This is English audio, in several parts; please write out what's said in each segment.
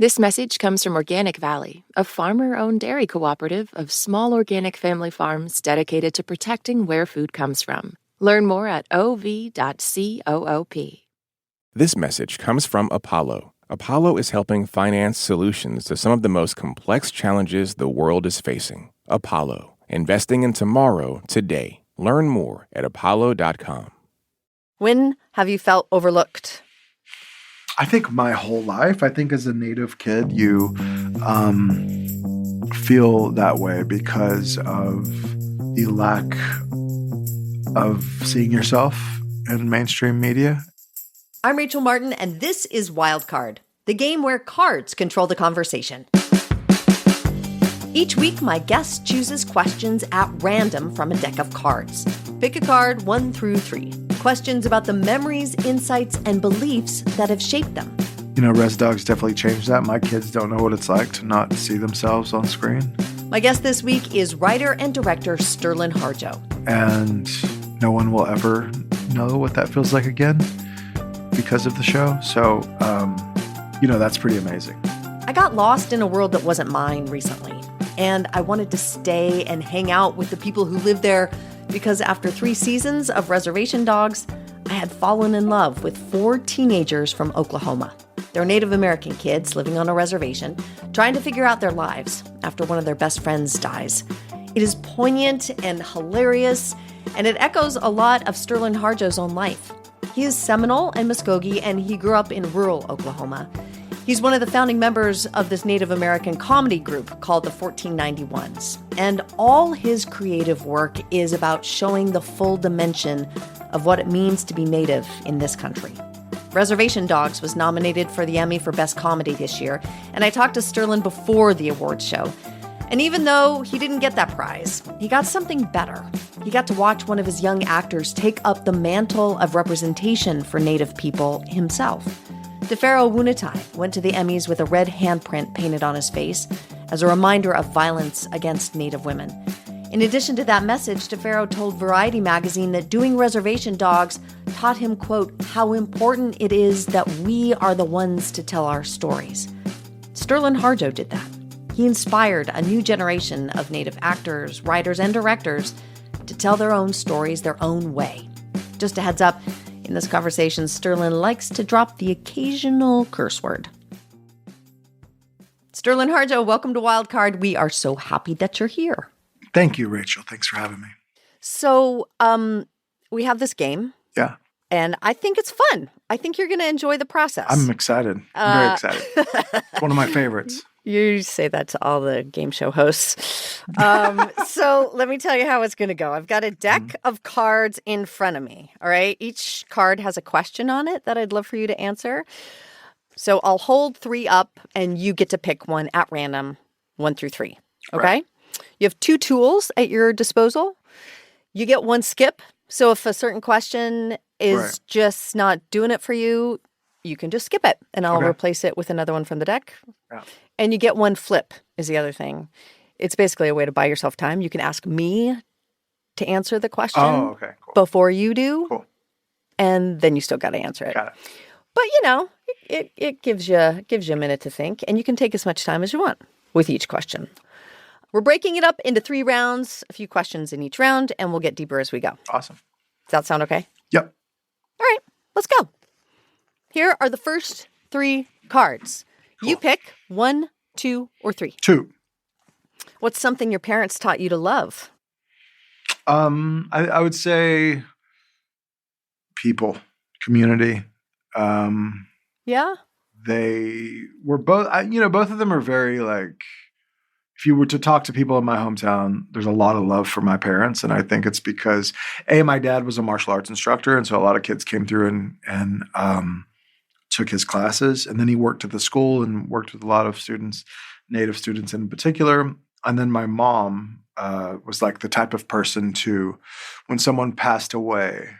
This message comes from Organic Valley, a farmer-owned dairy cooperative of small organic family farms dedicated to protecting where food comes from. Learn more at ov.coop. This message comes from Apollo. Apollo is helping finance solutions to some of the most complex challenges the world is facing. Apollo, investing in tomorrow, today. Learn more at apollo.com. When have you felt overlooked? I think my whole life. I think as a Native kid, you feel that way because of the lack of seeing yourself in mainstream media. I'm Rachel Martin, and this is Wildcard, the game where cards control the conversation. Each week, my guest chooses questions at random from a deck of cards. Pick a card 1 through 3. Questions about the memories, insights, and beliefs that have shaped them. You know, Res Dogs definitely changed that. My kids don't know what it's like to not see themselves on screen. My guest this week is writer and director Sterlin Harjo. And no one will ever know what that feels like again because of the show. So, that's pretty amazing. I got lost in a world that wasn't mine recently, and I wanted to stay and hang out with the people who live there because after 3 seasons of Reservation Dogs, I had fallen in love with 4 teenagers from Oklahoma. They're Native American kids living on a reservation, trying to figure out their lives after one of their best friends dies. It is poignant and hilarious, and it echoes a lot of Sterlin Harjo's own life. He is Seminole and Muskogee, and he grew up in rural Oklahoma. He's one of the founding members of this Native American comedy group called the 1491s. And all his creative work is about showing the full dimension of what it means to be Native in this country. Reservation Dogs was nominated for the Emmy for Best Comedy this year, and I talked to Sterlin before the awards show. And even though he didn't get that prize, he got something better. He got to watch one of his young actors take up the mantle of representation for Native people himself. DeFaro Wunatai went to the Emmys with a red handprint painted on his face as a reminder of violence against Native women. In addition to that message, DeFaro told Variety magazine that doing Reservation Dogs taught him, quote, how important it is that we are the ones to tell our stories. Sterlin Harjo did that. He inspired a new generation of Native actors, writers, and directors to tell their own stories their own way. Just a heads up, in this conversation, Sterlin likes to drop the occasional curse word. Sterlin Harjo, welcome to Wildcard. We are so happy that you're here. Thank you, Rachel. Thanks for having me. So, we have this game. Yeah. And I think it's fun. I think you're going to enjoy the process. I'm excited. I'm very excited. It's one of my favorites. You say that to all the game show hosts. So let me tell you how it's going to go. I've got a deck of cards in front of me. All right. Each card has a question on it that I'd love for you to answer. So I'll hold 3 up and you get to pick one at random, 1 through 3. Okay. Right. You have 2 tools at your disposal. You get 1 skip. So if a certain question is just not doing it for you, you can just skip it and I'll replace it with another one from the deck. Yeah. And you get 1 flip is the other thing. It's basically a way to buy yourself time. You can ask me to answer the question before you do. Cool. And then you still got to answer it. Got it. But, it gives you a minute to think. And you can take as much time as you want with each question. We're breaking it up into 3 rounds, a few questions in each round, and we'll get deeper as we go. Awesome. Does that sound okay? Yep. All right, let's go. Here are the first 3 cards. Cool. You pick 1, 2, or 3. 2. What's something your parents taught you to love? I would say people, community. Yeah? They were both, both of them are very if you were to talk to people in my hometown, there's a lot of love for my parents. And I think it's because, my dad was a martial arts instructor. And so a lot of kids came through and took his classes. And then he worked at the school and worked with a lot of students, Native students in particular. And then my mom was like the type of person to, when someone passed away,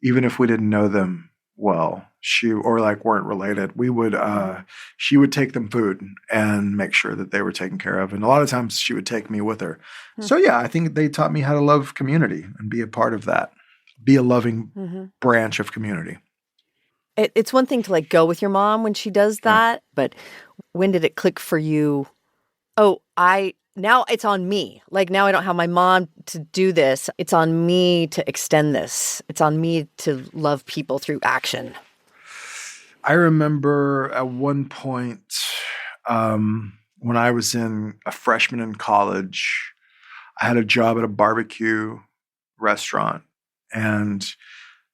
even if we didn't know them well, weren't related, she would take them food and make sure that they were taken care of. And a lot of times she would take me with her. So yeah, I think they taught me how to love community and be a part of that, be a loving branch of community. It's one thing to like go with your mom when she does that, but when did it click for you? Oh, now it's on me. Like now I don't have my mom to do this. It's on me to extend this. It's on me to love people through action. I remember at one point when I was a freshman in college, I had a job at a barbecue restaurant, and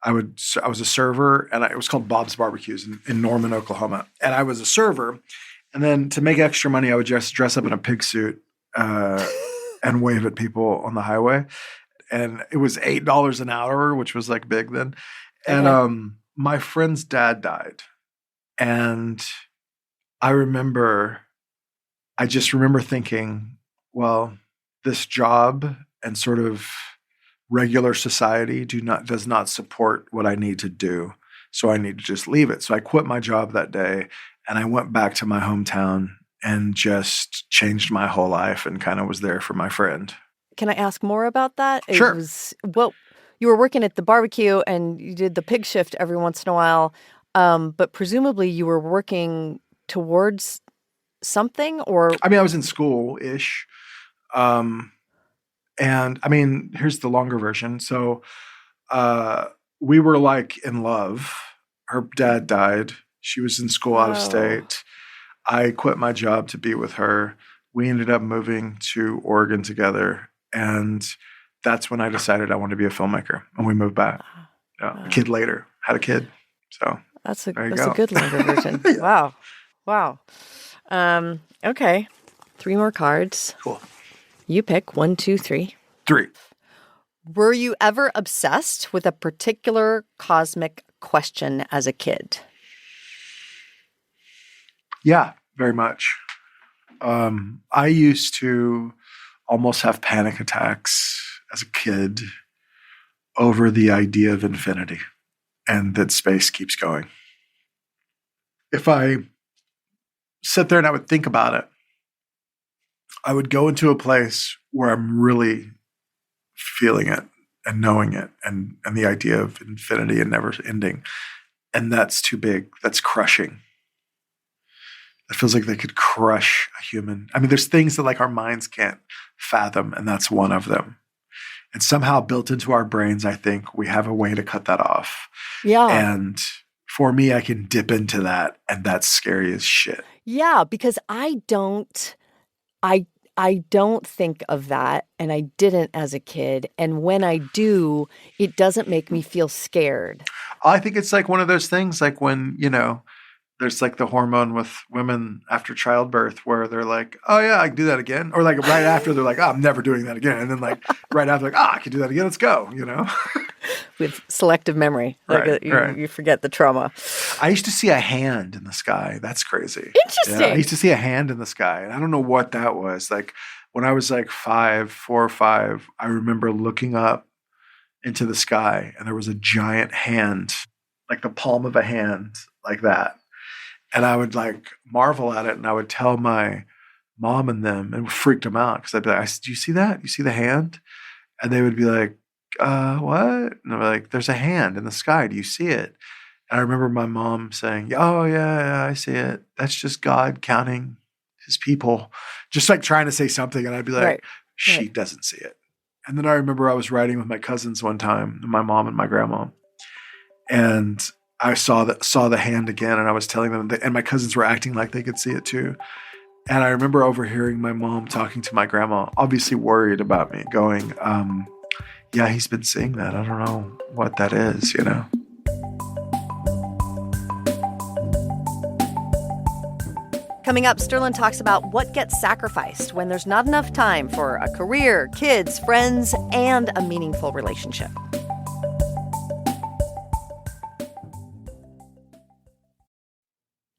I was a server, and it was called Bob's Barbecues in Norman, Oklahoma. And I was a server, and then to make extra money, I would just dress up in a pig suit and wave at people on the highway. And it was $8 an hour, which was like big then. And my friend's dad died, and I just remember thinking, well, this job and sort of regular society does not support what I need to do. So I need to just leave it. So I quit my job that day, and I went back to my hometown and just changed my whole life and kind of was there for my friend. Can I ask more about that? Sure. You were working at the barbecue and you did the pig shift every once in a while, but presumably you were working towards something, or? I mean, I was in school-ish. And I mean, here's the longer version. So we were like in love. Her dad died. She was in school out of state. I quit my job to be with her. We ended up moving to Oregon together. And that's when I decided I wanted to be a filmmaker. And we moved back. A kid later, had a kid. So that's a go. good longer version. Yeah. Wow. Okay. 3 more cards. Cool. You pick 1, 2, 3. 3. Were you ever obsessed with a particular cosmic question as a kid? Yeah, very much. I used to almost have panic attacks as a kid over the idea of infinity and that space keeps going. If I sit there and I would think about it, I would go into a place where I'm really feeling it and knowing it and the idea of infinity and never ending. And that's too big. That's crushing. It feels like they could crush a human. I mean, there's things that like our minds can't fathom, and that's one of them. And somehow built into our brains, I think we have a way to cut that off. Yeah. And for me, I can dip into that, and that's scary as shit. Yeah, because I don't think of that, and I didn't as a kid. And when I do, it doesn't make me feel scared. I think it's like one of those things, like when, there's like the hormone with women after childbirth where they're like, oh yeah, I can do that again. Or like right after they're like, oh, I'm never doing that again. And then like right after, like, I can do that again. Let's go, With selective memory. Like you forget the trauma. I used to see a hand in the sky. That's crazy. Interesting. Yeah, I used to see a hand in the sky. And I don't know what that was. Like when I was like 4 or 5, I remember looking up into the sky and there was a giant hand, like the palm of a hand, like that. And I would like marvel at it, and I would tell my mom and them, and it freaked them out because I'd be like, "Do you see that? You see the hand?" And they would be like, "What?" And I'd be like, "There's a hand in the sky. Do you see it?" And I remember my mom saying, "Oh yeah, I see it. That's just God counting His people," just like trying to say something, and I'd be like, "She doesn't see it." And then I remember I was riding with my cousins one time, my mom and my grandma, and I saw the hand again, and I was telling them, and my cousins were acting like they could see it too. And I remember overhearing my mom talking to my grandma, obviously worried about me, going, yeah, he's been seeing that. I don't know what that is, Coming up, Sterlin talks about what gets sacrificed when there's not enough time for a career, kids, friends, and a meaningful relationship.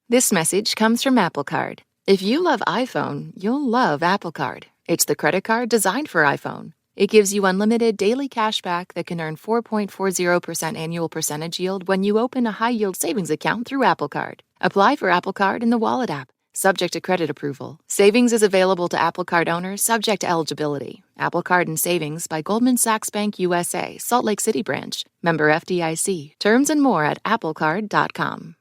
This message comes from Apple Card. If you love iPhone, you'll love Apple Card. It's the credit card designed for iPhone. It gives you unlimited daily cash back that can earn 4.40% annual percentage yield when you open a high-yield savings account through Apple Card. Apply for Apple Card in the Wallet app. subject to credit approval. Savings is available to Apple Card owners subject to eligibility. Apple Card and Savings by Goldman Sachs Bank USA, Salt Lake City branch. Member FDIC. Terms and more at applecard.com.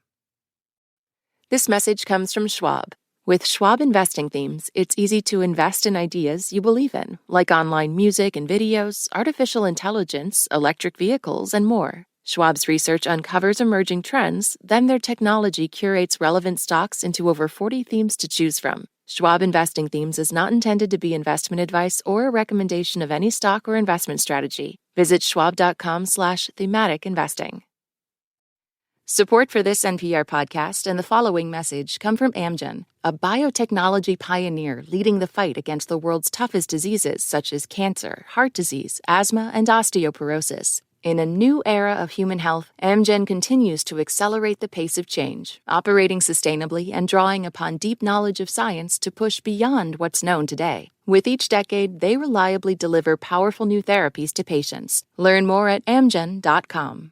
This message comes from Schwab. With Schwab investing themes, it's easy to invest in ideas you believe in, like online music and videos, artificial intelligence, electric vehicles, and more. Schwab's research uncovers emerging trends, then their technology curates relevant stocks into over 40 themes to choose from. Schwab Investing Themes is not intended to be investment advice or a recommendation of any stock or investment strategy. Visit schwab.com/thematic investing. Support for this NPR podcast and the following message come from Amgen, a biotechnology pioneer leading the fight against the world's toughest diseases such as cancer, heart disease, asthma, and osteoporosis. In a new era of human health, Amgen continues to accelerate the pace of change, operating sustainably and drawing upon deep knowledge of science to push beyond what's known today. With each decade, they reliably deliver powerful new therapies to patients. Learn more at amgen.com.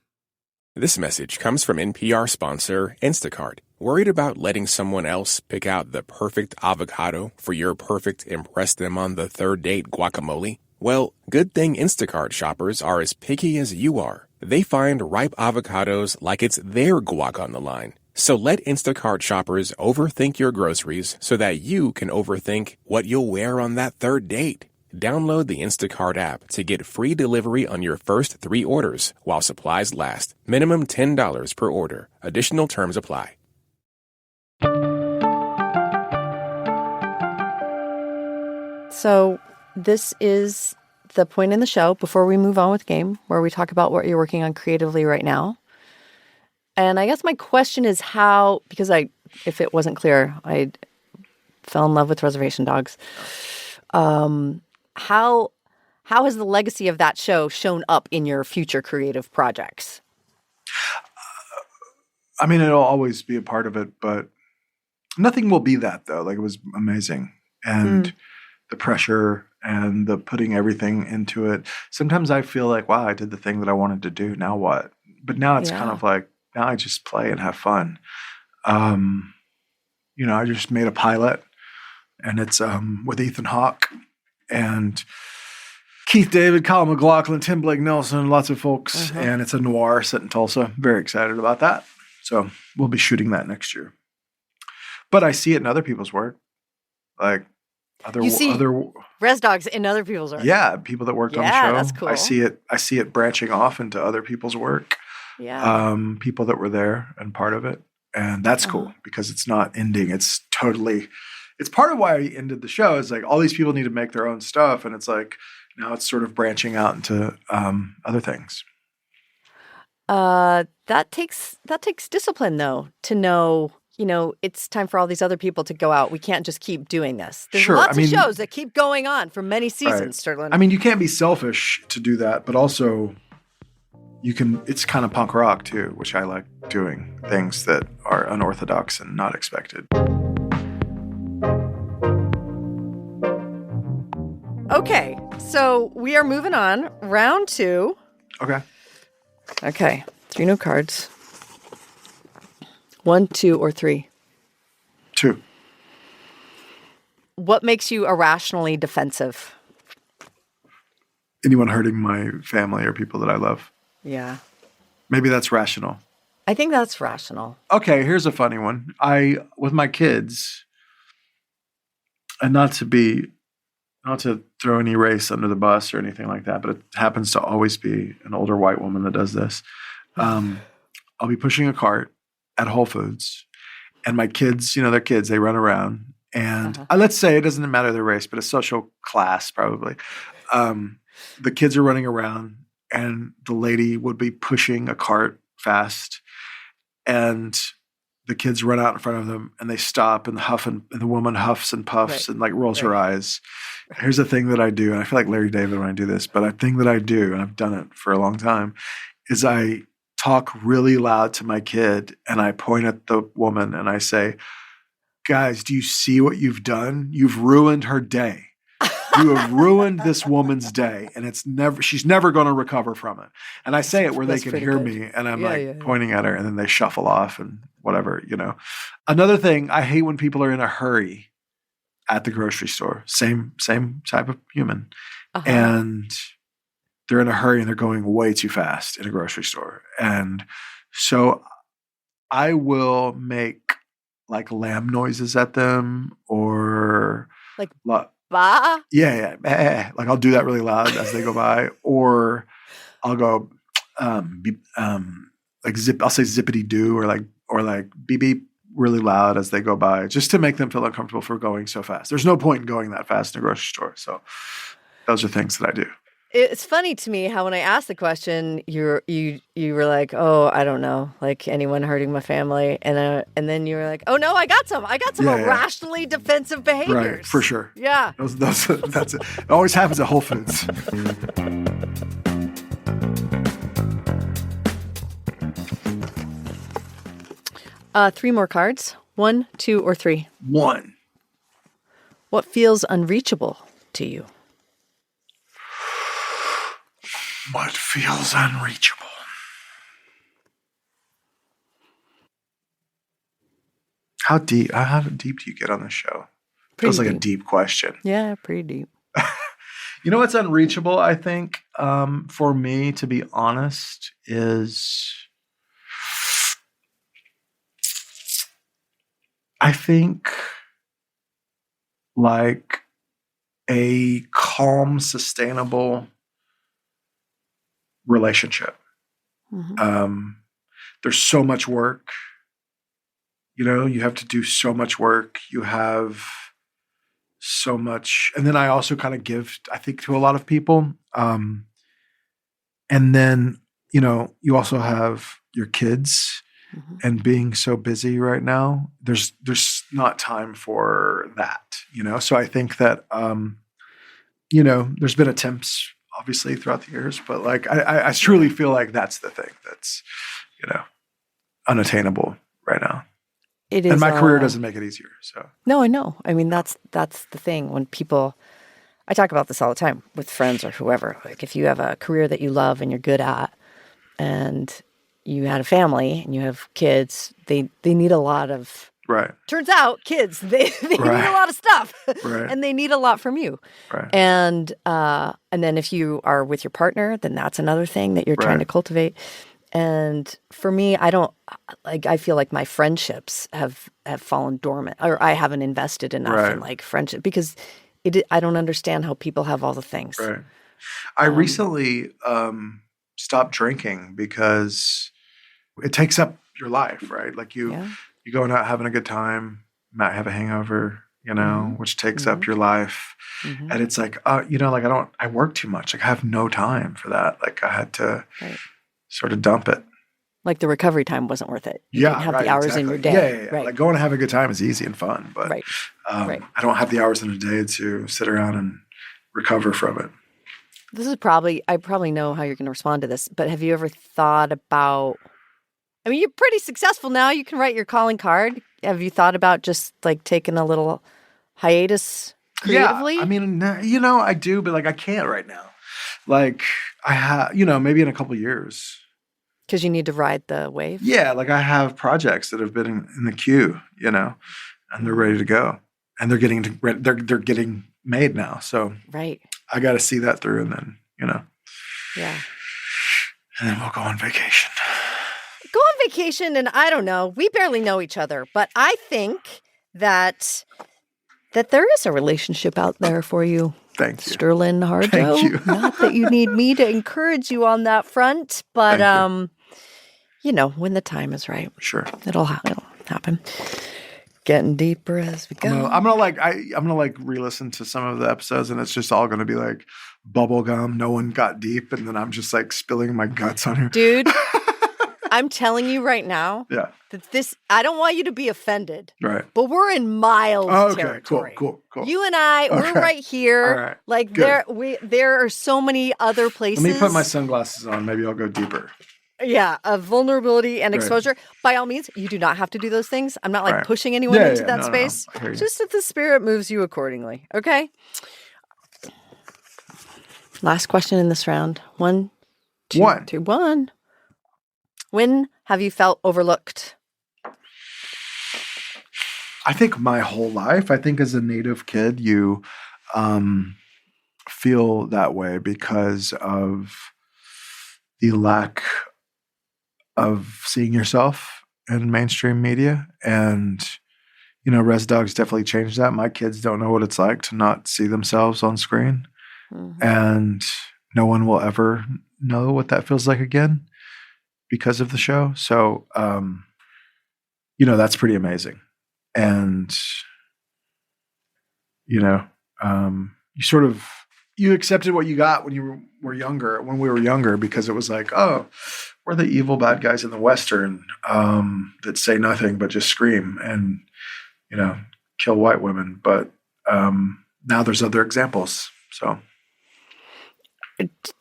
This message comes from NPR sponsor Instacart. Worried about letting someone else pick out the perfect avocado for your perfect impress them on the third date guacamole? Well, good thing Instacart shoppers are as picky as you are. They find ripe avocados like it's their guac on the line. So let Instacart shoppers overthink your groceries so that you can overthink what you'll wear on that third date. Download the Instacart app to get free delivery on your first 3 orders while supplies last. Minimum $10 per order. Additional terms apply. So this is the point in the show before we move on with game where we talk about what you're working on creatively right now. And I guess my question is how, because if it wasn't clear, I fell in love with Reservation Dogs. How has the legacy of that show shown up in your future creative projects? I mean, it'll always be a part of it, but nothing will be that, though. Like, it was amazing. And the pressure and the putting everything into it. Sometimes I feel like, wow, I did the thing that I wanted to do. Now what? But now it's kind of like, now I just play and have fun. I just made a pilot, and it's with Ethan Hawke and Keith David, Kyle MacLachlan, Tim Blake Nelson, lots of folks. And it's a noir set in Tulsa. Very excited about that. So we'll be shooting that next year. But I see it in other people's work. Like other Res Dogs in other people's work. Yeah, people that worked on the show. That's cool. I see it branching off into other people's work. Yeah. People that were there and part of it. And that's cool because it's not ending. It's part of why I ended the show is like all these people need to make their own stuff. And it's like now it's sort of branching out into other things. That takes discipline though, to know, it's time for all these other people to go out. We can't just keep doing this. There's lots of shows that keep going on for many seasons, Sterlin. I mean, you can't be selfish to do that, but also it's kind of punk rock too, which I like doing things that are unorthodox and not expected. Okay, so we are moving on. Round 2. Okay, 3 new cards. 1, 2, or 3? 2. What makes you irrationally defensive? Anyone hurting my family or people that I love. Yeah. Maybe that's rational. I think that's rational. Okay, here's a funny one. With my kids, and not to throw any race under the bus or anything like that, but it happens to always be an older white woman that does this. I'll be pushing a cart at Whole Foods, and my kids, they're kids, they run around. And let's say it doesn't matter their race, but a social class probably. The kids are running around, and the lady would be pushing a cart fast, and the kids run out in front of them, and they stop and huff, and the woman huffs and puffs and like rolls her eyes. Here's the thing that I do, and I feel like Larry David when I do this, but a thing that I do, and I've done it for a long time, is I talk really loud to my kid, and I point at the woman, and I say, guys, do you see what you've done? You've ruined her day. You have ruined this woman's day, and she's never going to recover from it. And I say it where they can hear me, and I'm pointing at her, and then they shuffle off and whatever, Another thing, I hate when people are in a hurry at the grocery store. Same type of human. And they're in a hurry and they're going way too fast in a grocery store. And so I will make like lamb noises at them, or like bah? Yeah. Like I'll do that really loud as they go by, or I'll go I'll say zippity doo, or like beep beep really loud as they go by, just to make them feel uncomfortable for going so fast. There's no point in going that fast in a grocery store. So those are things that I do. It's funny to me how when I asked the question, you were like, oh, I don't know, like anyone hurting my family, and then you were like, oh no, I got some irrationally defensive behaviors. Right, for sure. Yeah, that's it. It always happens at Whole Foods. 3 more cards. 1, 2, or 3. 1. What feels unreachable to you? What feels unreachable? How deep do you get on this show? Feels like a deep question. Yeah, pretty deep. You know what's unreachable, I think, for me, to be honest, is I think like a calm, sustainable relationship. Mm-hmm. There's so much work. You have to do so much work. You have so much. And then I also kind of give, I think, to a lot of people. And then, you also have your kids. Mm-hmm. And being so busy right now, there's not time for that, So I think that, there's been attempts, obviously, throughout the years, but like I truly feel like that's the thing that's, unattainable right now. It is, and my career doesn't make it easier. So no, I know. I mean, that's the thing. When people, I talk about this all the time with friends or whoever. Like, if you have a career that you love and you're good at, and you had a family and you have kids, they need a lot of. Right. Turns out, kids they need a lot of stuff, right. And they need a lot from you. Right. And then if you are with your partner, then that's another thing that you're trying to cultivate. And for me, I feel like my friendships have fallen dormant, or I haven't invested enough in like friendship, because I don't understand how people have all the things. Right. I recently stopped drinking because it takes up your life, right? Like you're going out having a good time, might have a hangover, which takes up your life. Mm-hmm. And it's like, I work too much. Like I have no time for that. Like I had to sort of dump it. Like the recovery time wasn't worth it. You didn't have the hours in your day. Yeah. Right. Like going to have a good time is easy and fun, but I don't have the hours in a day to sit around and recover from it. This is I probably know how you're going to respond to this, but have you ever thought about, I mean, you're pretty successful now. You can write your calling card. Have you thought about just like taking a little hiatus creatively? Yeah, I mean, I do, but like I can't right now. Like I have, maybe in a couple of years. Because you need to ride the wave? Yeah, like I have projects that have been in the queue, and they're ready to go. And they're getting made now. So I got to see that through, and then, Yeah. And then we'll go on vacation. Go on vacation, and I don't know. We barely know each other, but I think that there is a relationship out there for you. Thank you. Sterlin Harjo. Thank you. Not that you need me to encourage you on that front, but when the time is right. Sure. It'll happen. Getting deeper as we go. I'm gonna re-listen to some of the episodes, and it's just all gonna be like bubble gum. No one got deep, and then I'm just like spilling my guts on you, dude. I'm telling you right now. Yeah. That I don't want you to be offended. Right. But we're in mild territory. Cool. You and I, we're right here. All right. Like there are so many other places. Let me put my sunglasses on. Maybe I'll go deeper. Yeah, of vulnerability and exposure. By all means, you do not have to do those things. I'm not pushing anyone into that space. No. Just that the spirit moves you accordingly. Okay? Last question in this round. 1, 2, One. 3, 1. When have you felt overlooked? I think my whole life. I think as a Native kid, you feel that way because of the lack of seeing yourself in mainstream media. And, Res Dogs definitely changed that. My kids don't know what it's like to not see themselves on screen. Mm-hmm. And no one will ever know what that feels like again because of the show. So, that's pretty amazing. And, you accepted what you got when you were younger, when we were younger, because it was like, oh, we're the evil bad guys in the Western that say nothing but just scream and, kill white women. But now there's other examples. So it's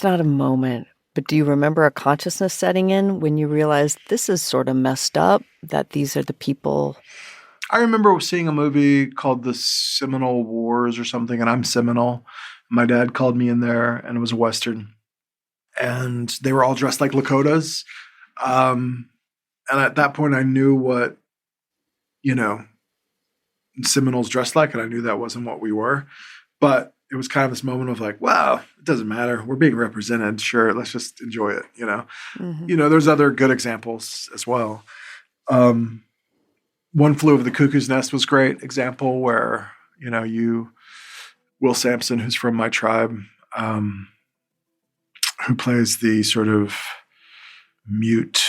not a moment, but do you remember a consciousness setting in when you realized this is sort of messed up, that these are the people? I remember seeing a movie called The Seminole Wars or something, and I'm Seminole. My dad called me in there, and it was a Western. And they were all dressed like Lakotas. And at that point, I knew what, Seminoles dressed like, and I knew that wasn't what we were. But it was kind of this moment of like, wow, it doesn't matter. We're being represented. Sure, let's just enjoy it, Mm-hmm. There's other good examples as well. One Flew Over the Cuckoo's Nest was a great example where, Will Sampson, who's from my tribe, who plays the sort of mute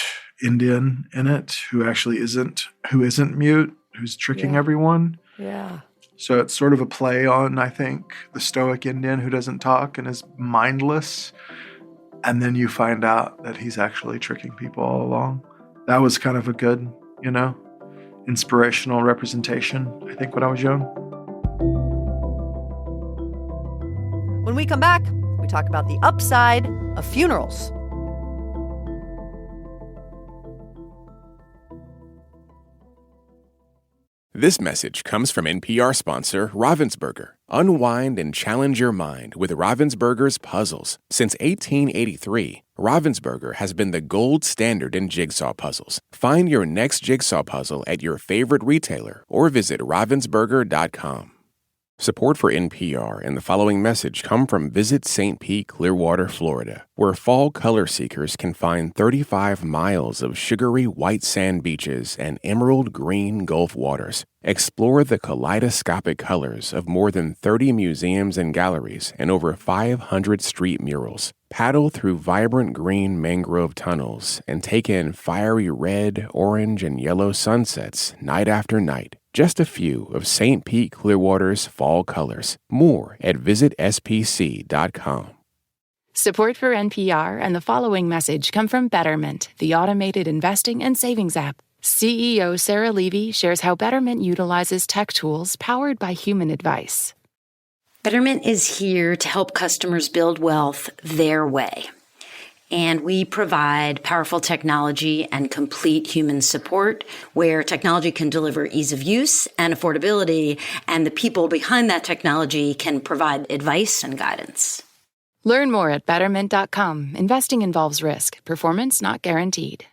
Indian in it, who isn't mute, who's tricking everyone. Yeah. So it's sort of a play on, I think, the stoic Indian who doesn't talk and is mindless. And then you find out that he's actually tricking people all along. That was kind of a good, inspirational representation, I think, when I was young. When we come back, we talk about the upside of funerals. This message comes from NPR sponsor Ravensburger. Unwind and challenge your mind with Ravensburger's puzzles. Since 1883, Ravensburger has been the gold standard in jigsaw puzzles. Find your next jigsaw puzzle at your favorite retailer or visit Ravensburger.com. Support for NPR and the following message come from Visit St. Pete, Clearwater, Florida, where fall color seekers can find 35 miles of sugary white sand beaches and emerald green Gulf waters. Explore the kaleidoscopic colors of more than 30 museums and galleries and over 500 street murals. Paddle through vibrant green mangrove tunnels and take in fiery red, orange, and yellow sunsets night after night. Just a few of St. Pete Clearwater's fall colors. More at visitspc.com. Support for NPR and the following message come from Betterment, the automated investing and savings app. CEO Sarah Levy shares how Betterment utilizes tech tools powered by human advice. Betterment is here to help customers build wealth their way. And we provide powerful technology and complete human support where technology can deliver ease of use and affordability, and the people behind that technology can provide advice and guidance. Learn more at Betterment.com. Investing involves risk. Performance not guaranteed.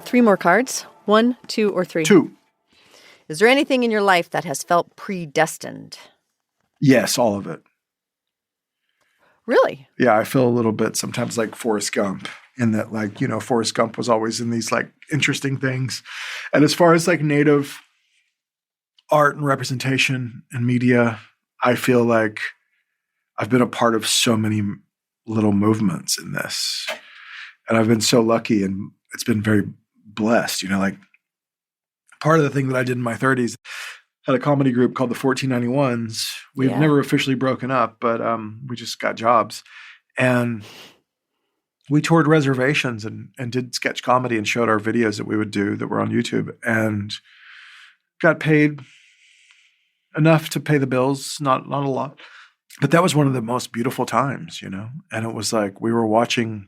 3 more cards. 1, 2, or 3? 2. Is there anything in your life that has felt predestined? Yes, all of it. Really? Yeah, I feel a little bit sometimes like Forrest Gump in that, like, Forrest Gump was always in these like interesting things. And as far as like Native art and representation and media, I feel like I've been a part of so many little movements in this. And I've been so lucky, and it's been very blessed. Like part of the thing that I did in my 30s, had a comedy group called the 1491s. We've never officially broken up, but we just got jobs. And we toured reservations and did sketch comedy and showed our videos that we would do that were on YouTube, and got paid enough to pay the bills, not a lot. But that was one of the most beautiful times, And it was like we were watching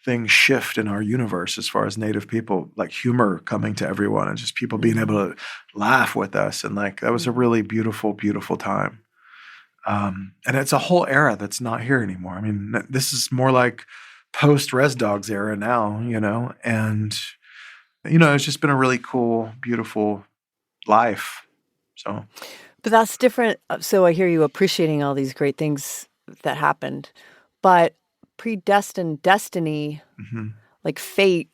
things shift in our universe as far as Native people, like humor coming to everyone and just people being able to laugh with us. And like, that was a really beautiful, beautiful time. And it's a whole era that's not here anymore. I mean, this is more like post-Res Dogs era now, and, it's just been a really cool, beautiful life. So, But that's different. So I hear you appreciating all these great things that happened, but predestined destiny, like fate.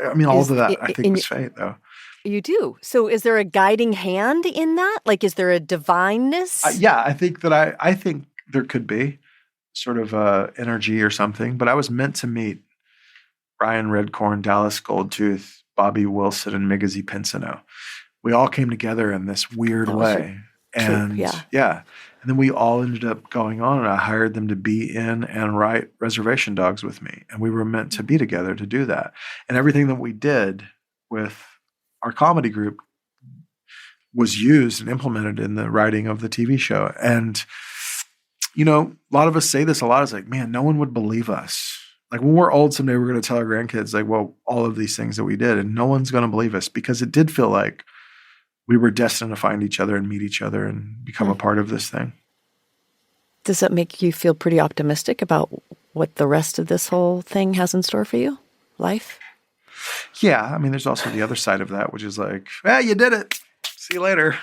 I mean, all of that I think was fate, though. You do. So is there a guiding hand in that? Like, is there a divineness? Yeah, I think that I think there could be sort of energy or something, but I was meant to meet Ryan Redcorn, Dallas Goldtooth, Bobby Wilson, and Migazi Pinsino. We all came together in this weird way. And yeah. And then we all ended up going on, and I hired them to be in and write Reservation Dogs with me. And we were meant to be together to do that. And everything that we did with our comedy group was used and implemented in the writing of the TV show. And, a lot of us say this a lot. It's like, man, no one would believe us. Like when we're old someday, we're going to tell our grandkids, like, well, all of these things that we did, and no one's going to believe us because it did feel like we were destined to find each other and meet each other and become a part of this thing. Does that make you feel pretty optimistic about what the rest of this whole thing has in store for you? Life? Yeah. I mean, there's also the other side of that, which is like, you did it. See you later.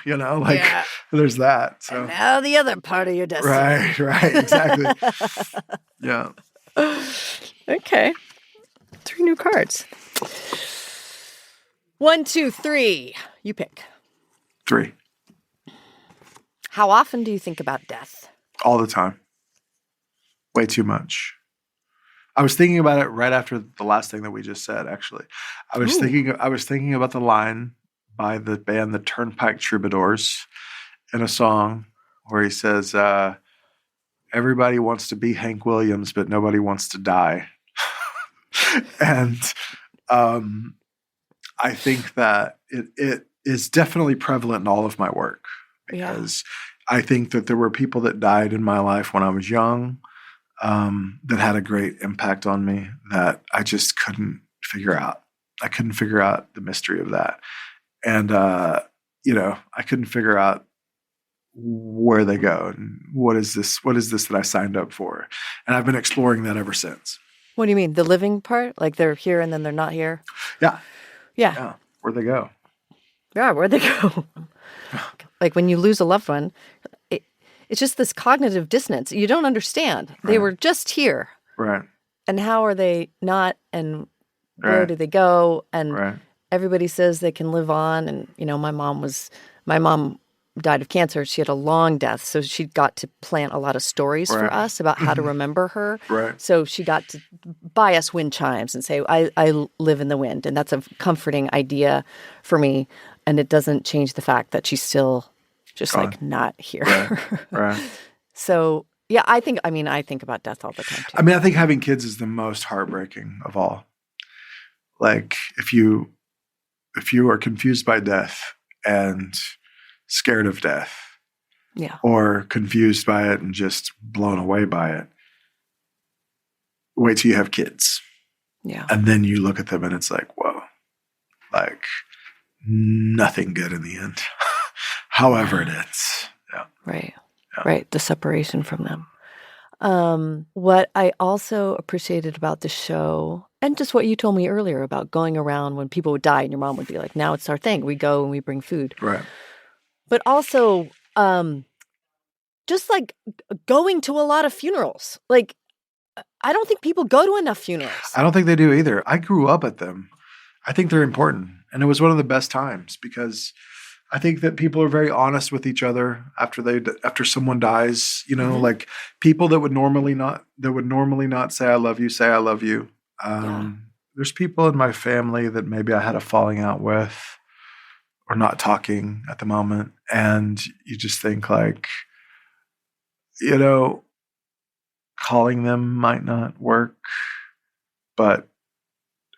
There's that. So and now the other part of your destiny. Right. Exactly. Yeah. Okay. 3 new cards. 1, 2, 3. You pick. 3. How often do you think about death? All the time. Way too much. I was thinking about it right after the last thing that we just said, actually. I was thinking about the line by the band the Turnpike Troubadours in a song where he says, everybody wants to be Hank Williams, but nobody wants to die. And I think that it is definitely prevalent in all of my work because I think that there were people that died in my life when I was young that had a great impact on me that I just couldn't figure out. I couldn't figure out the mystery of that. And, I couldn't figure out where they go and what is this that I signed up for? And I've been exploring that ever since. What do you mean? The living part? Like they're here and then they're not here? Yeah. Yeah. Where'd they go? Yeah, where'd they go? Like when you lose a loved one, it's just this cognitive dissonance. You don't understand. Right. They were just here. Right. And how are they not? And where do they go? And everybody says they can live on. And, my mom died of cancer. She had a long death. So she got to plant a lot of stories for us about how to remember her. Right. So she got to buy us wind chimes and say, I live in the wind. And that's a comforting idea for me. And it doesn't change the fact that she's still just like not here. Right. So, yeah, I think about death all the time too. I mean, I think having kids is the most heartbreaking of all. Like if you are confused by death and scared of death, or confused by it and just blown away by it, wait till you have kids. Yeah. And then you look at them and it's like, whoa, like nothing good in the end. However it ends. Yeah. Right. Yeah. Right. The separation from them. What I also appreciated about the show, and just what you told me earlier about going around when people would die and your mom would be like, now it's our thing. We go and we bring food. Right. But also just like going to a lot of funerals. Like, I don't think people go to enough funerals. I don't think they do either. I grew up at them. I think they're important. And it was one of the best times because I think that people are very honest with each other after someone dies, like people that would normally not say I love you, say I love you. There's people in my family that maybe I had a falling out with or not talking at the moment. And you just think like, calling them might not work, but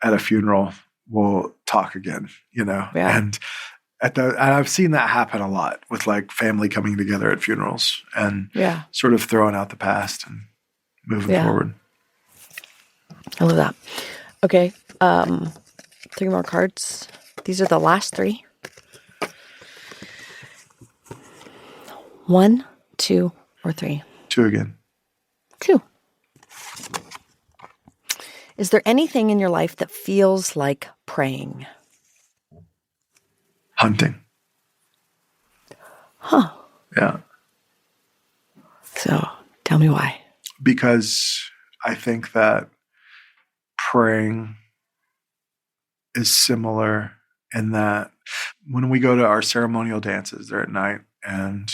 at a funeral we'll talk again, and I've seen that happen a lot with like family coming together at funerals and sort of throwing out the past and moving forward. I love that. Okay. 3 more cards. These are the last 3. 1, 2, or 3. 2 again. 2. Is there anything in your life that feels like praying? Hunting. Huh. Yeah. So tell me why. Because I think that praying is similar in that when we go to our ceremonial dances, they're at night and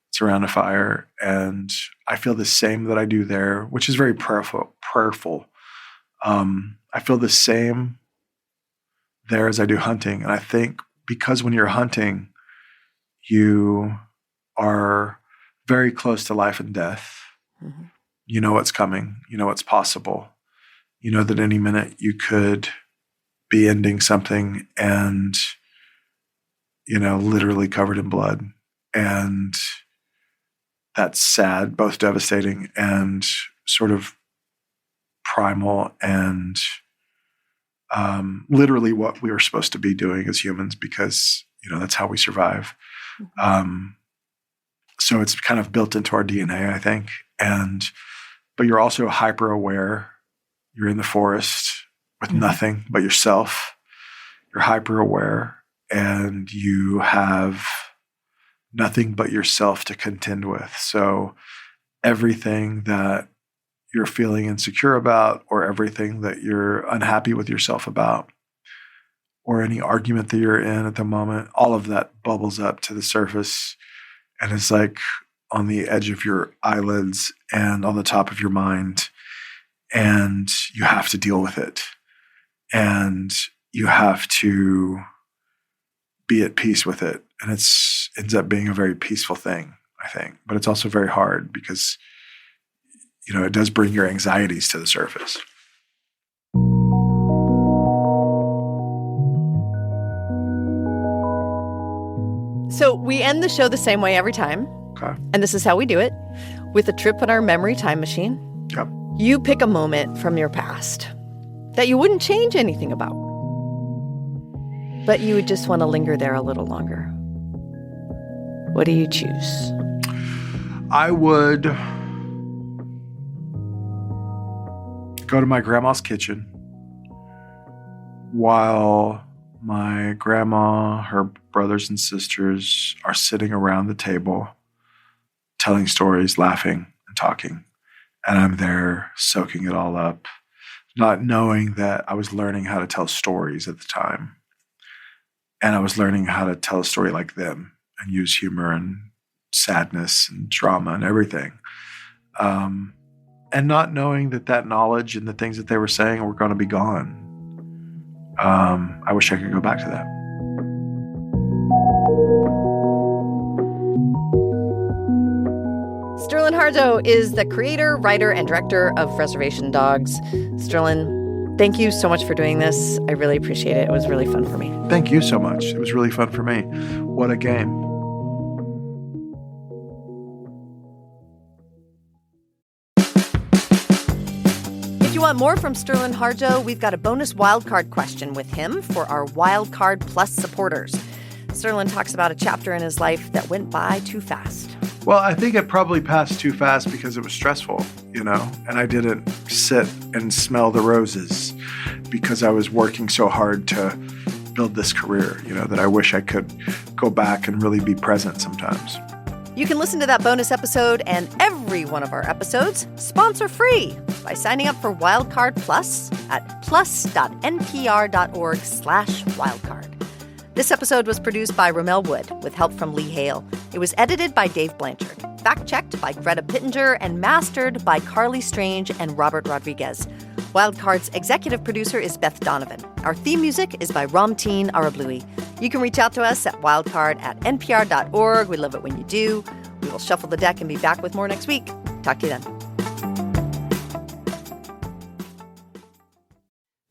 it's around a fire, and I feel the same that I do there, which is very prayerful. I feel the same there as I do hunting. And I think because when you're hunting, you are very close to life and death. Mm-hmm. You know what's coming. You know what's possible. You know that any minute you could be ending something and, literally covered in blood. And that's sad, both devastating and sort of primal and literally what we were supposed to be doing as humans because, that's how we survive. Mm-hmm. So it's kind of built into our DNA, I think. But you're also hyper aware. You're in the forest with nothing but yourself. You're hyper aware and you have nothing but yourself to contend with. So everything that you're feeling insecure about, or everything that you're unhappy with yourself about, or any argument that you're in at the moment, all of that bubbles up to the surface and it's like on the edge of your eyelids and on the top of your mind. And you have to deal with it. And you have to be at peace with it. And it ends up being a very peaceful thing, I think. But it's also very hard because, it does bring your anxieties to the surface. So we end the show the same way every time. Okay. And this is how we do it, with a trip in our memory time machine. Yep. You pick a moment from your past that you wouldn't change anything about, but you would just want to linger there a little longer. What do you choose? I would go to my grandma's kitchen while my grandma, her brothers and sisters are sitting around the table, telling stories, laughing and talking. And I'm there soaking it all up, not knowing that I was learning how to tell stories at the time. And I was learning how to tell a story like them and use humor and sadness and drama and everything. And not knowing that knowledge and the things that they were saying were going to be gone. I wish I could go back to that. Sterlin Harjo is the creator, writer, and director of Reservation Dogs. Sterlin, thank you so much for doing this. I really appreciate it. It was really fun for me. Thank you so much. It was really fun for me. What a game. If you want more from Sterlin Harjo, we've got a bonus wildcard question with him for our Wildcard Plus supporters. Sterlin talks about a chapter in his life that went by too fast. Well, I think it probably passed too fast because it was stressful, and I didn't sit and smell the roses because I was working so hard to build this career, that I wish I could go back and really be present sometimes. You can listen to that bonus episode and every one of our episodes sponsor-free by signing up for Wildcard Plus at plus.npr.org/wildcard. This episode was produced by Ramel Wood with help from Lee Hale. It was edited by Dave Blanchard, fact-checked by Greta Pittenger, and mastered by Carly Strange and Robert Rodriguez. Wildcard's executive producer is Beth Donovan. Our theme music is by Ramteen Arablui. You can reach out to us at wildcard@npr.org. We love it when you do. We will shuffle the deck and be back with more next week. Talk to you then.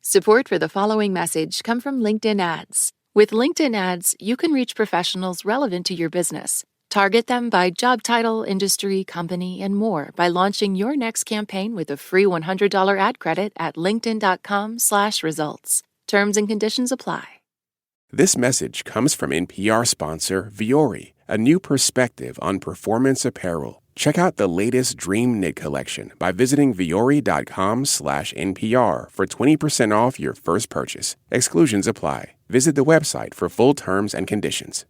Support for the following message come from LinkedIn Ads. With LinkedIn Ads, you can reach professionals relevant to your business. Target them by job title, industry, company, and more by launching your next campaign with a free $100 ad credit at linkedin.com/results. Terms and conditions apply. This message comes from NPR sponsor Vuori, a new perspective on performance apparel. Check out the latest Dream Knit collection by visiting vuori.com/NPR for 20% off your first purchase. Exclusions apply. Visit the website for full terms and conditions.